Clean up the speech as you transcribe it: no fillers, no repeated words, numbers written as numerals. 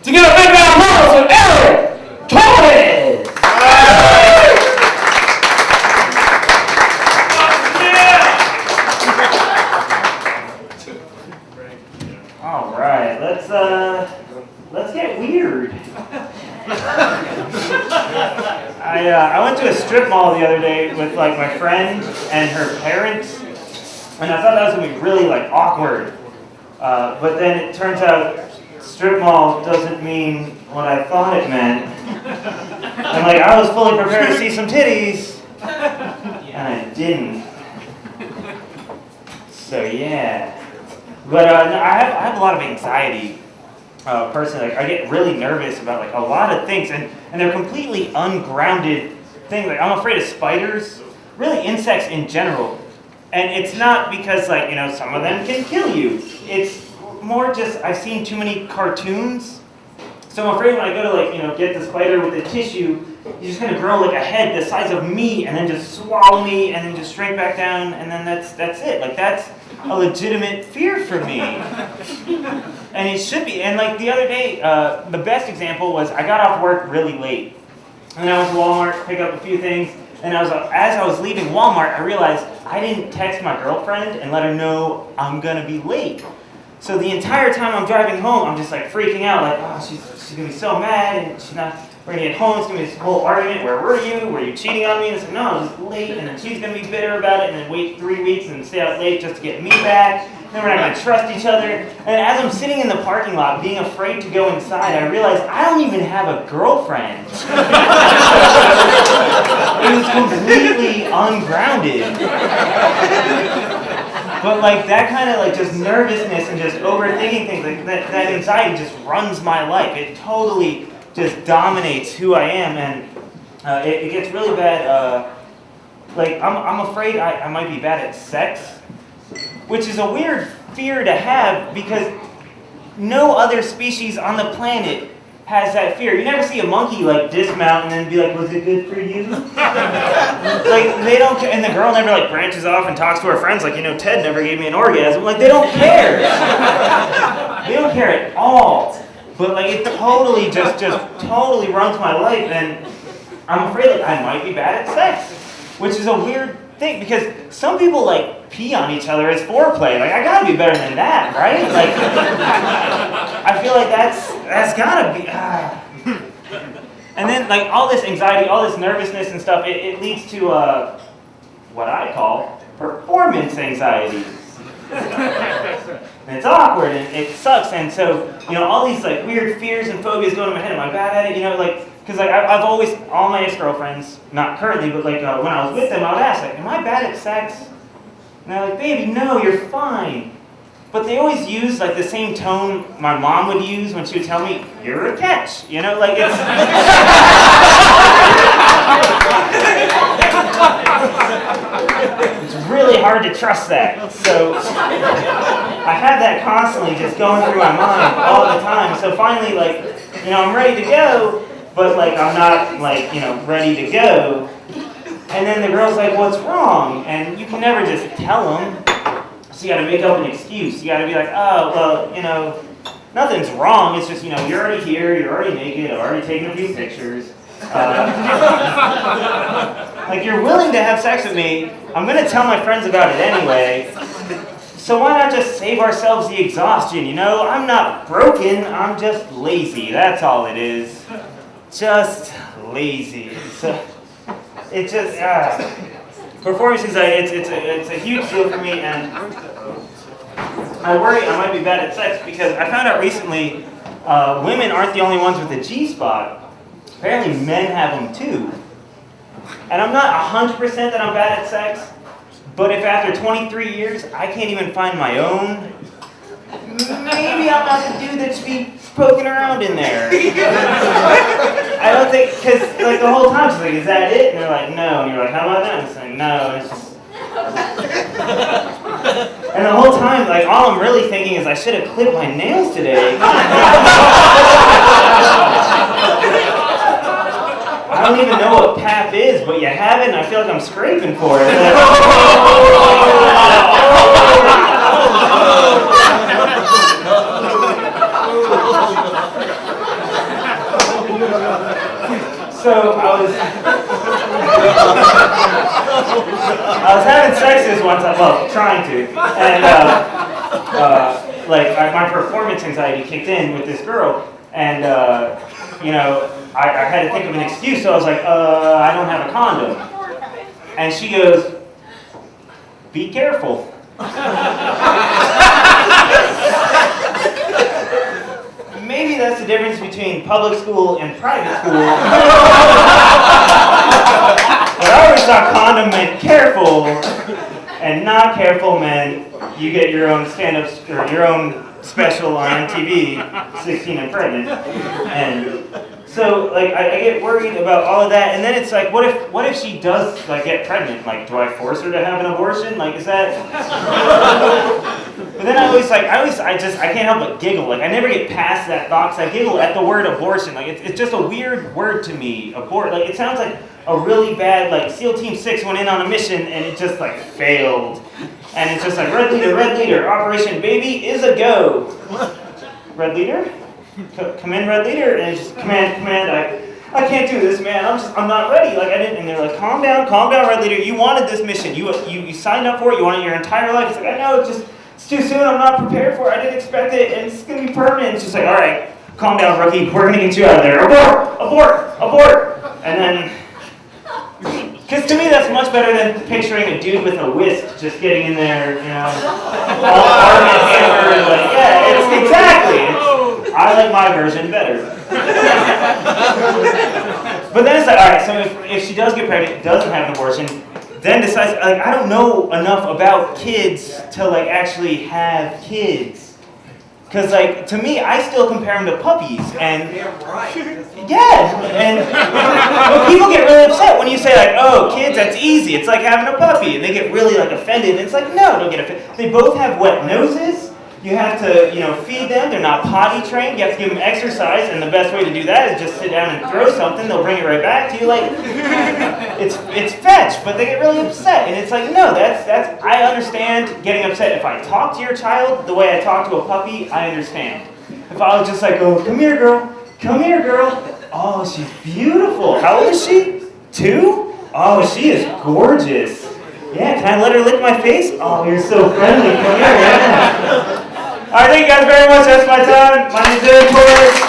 to give a big round of applause for Eric Torres. All right, let's get weird. I went to a strip mall the other day with like my friend and her parents, and I thought that was gonna be really like awkward. But then it turns out strip mall doesn't mean what I thought it meant. And like I was fully prepared to see some titties, and I didn't. So yeah. But no, I have a lot of anxiety. Personally, like I get really nervous about like a lot of things, and they're completely ungrounded things. Like I'm afraid of spiders, really insects in general. And it's not because like, you know, some of them can kill you. It's more just I've seen too many cartoons. So I'm afraid when I go to like, you know, get the spider with the tissue, he's just gonna grow like a head the size of me and then just swallow me and then just shrink back down and then that's it. Like that's a legitimate fear for me. And it should be. And like the other day, the best example was I got off work really late. And I went to Walmart to pick up a few things. And as I was leaving Walmart, I realized I didn't text my girlfriend and let her know I'm gonna be late. So the entire time I'm driving home, I'm just like freaking out, like, oh, she's gonna be so mad, and we're gonna get home, it's gonna be this whole argument, where were you? Were you cheating on me? And it's like, no, I was just late, and then she's gonna be bitter about it, and then wait 3 weeks and stay out late just to get me back. Then we're not gonna trust each other. And as I'm sitting in the parking lot, being afraid to go inside, I realized I don't even have a girlfriend. It was completely ungrounded. But like that kind of like just nervousness and just overthinking things, like that anxiety just runs my life. It totally just dominates who I am, and it gets really bad. Like I'm afraid I might be bad at sex, which is a weird fear to have because no other species on the planet has that fear. You never see a monkey like dismount and then be like, was it good for you? Like they don't care, and the girl never like branches off and talks to her friends like, you know, Ted never gave me an orgasm. Like they don't care. They don't care at all. But like it totally just totally runs my life, and I'm afraid like I might be bad at sex, which is a weird thing because some people like pee on each other as foreplay. Like I gotta be better than that, right? Like I feel like that's gotta be. And then like all this anxiety, all this nervousness and stuff, it leads to what I call performance anxiety. And it's awkward and it sucks, and so you know all these like weird fears and phobias go in my head. Am I bad at it? You know, like because like I've always all my ex-girlfriends, not currently, but like when I was with them, I would ask like, am I bad at sex? And they're like, baby, no, you're fine. But they always use like the same tone my mom would use when she would tell me, you're a catch. You know, like it's it's really hard to trust that. So I have that constantly just going through my mind all the time. So finally, like, you know, I'm ready to go, but like I'm not like, you know, ready to go. And then the girl's like, what's wrong? And you can never just tell them. So you got to make up an excuse. You got to be like, oh, well, you know, nothing's wrong. It's just, you know, you're already here. You're already naked. I've already taken a few pictures. Like, you're willing to have sex with me. I'm going to tell my friends about it anyway. So why not just save ourselves the exhaustion, you know? I'm not broken. I'm just lazy. That's all it is. Just lazy. So it just, performance anxiety, it's a huge deal for me, and I worry I might be bad at sex because I found out recently women aren't the only ones with a G-spot. Apparently men have them too. And I'm not 100% that I'm bad at sex, but if after 23 years I can't even find my own, maybe I'm not the dude that should be poking around in there. I don't think, because like the whole time she's like, is that it? And they're like, no. And you're like, how about that? And it's like, no. It's just... And the whole time, like all I'm really thinking is I should have clipped my nails today. I don't even know what pap is, but you have it, and I feel like I'm scraping for it. So I was having sex this one time, well, trying to, and my performance anxiety kicked in with this girl, and I had to think of an excuse, so I was like, I don't have a condom, and she goes, be careful. Maybe that's the difference between public school and private school. But I always thought condom meant careful, and not careful meant you get your own stand-up or your own special on MTV, 16 and pregnant. And so I get worried about all of that, and then it's like, what if she does get pregnant? Do I force her to have an abortion? Is that? But then I can't help but giggle. I never get past that thought, 'cause I giggle at the word abortion. It's just a weird word to me. Abort. It sounds like a really bad, SEAL Team 6 went in on a mission and it just failed. And it's just red leader, Operation Baby is a go. Red leader? Come in, red leader, and it's just command. I can't do this, man. I'm not ready. I didn't. And they're like, calm down, red leader. You wanted this mission. You signed up for it. You wanted it your entire life. It's I know. It's too soon. I'm not prepared for it. I didn't expect it, and it's gonna be permanent. It's just all right, calm down, rookie. We're gonna get you out of there. Abort. And then, because to me that's much better than picturing a dude with a whisk just getting in there, all arm and hammer. It's exactly. I like my version better. But then it's all right, so if she does get pregnant, doesn't have an abortion, then decides, I don't know enough about kids to, actually have kids. Because, to me, I still compare them to puppies, and... Yeah, and people get really upset when you say, oh, kids, that's easy, it's like having a puppy, and they get really, offended, and it's no, don't get offended. They both have wet noses. You have to, feed them. They're not potty trained. You have to give them exercise, and the best way to do that is just sit down and throw something. They'll bring it right back to you. It's fetch, but they get really upset, and it's no, that's. I understand getting upset. If I talk to your child the way I talk to a puppy, I understand. If I was just oh, come here, girl. Oh, she's beautiful. How old is she? 2? Oh, she is gorgeous. Yeah, can I let her lick my face? Oh, you're so friendly. Come here, yeah. All right, thank you guys very much. That's my time. My name is Torres.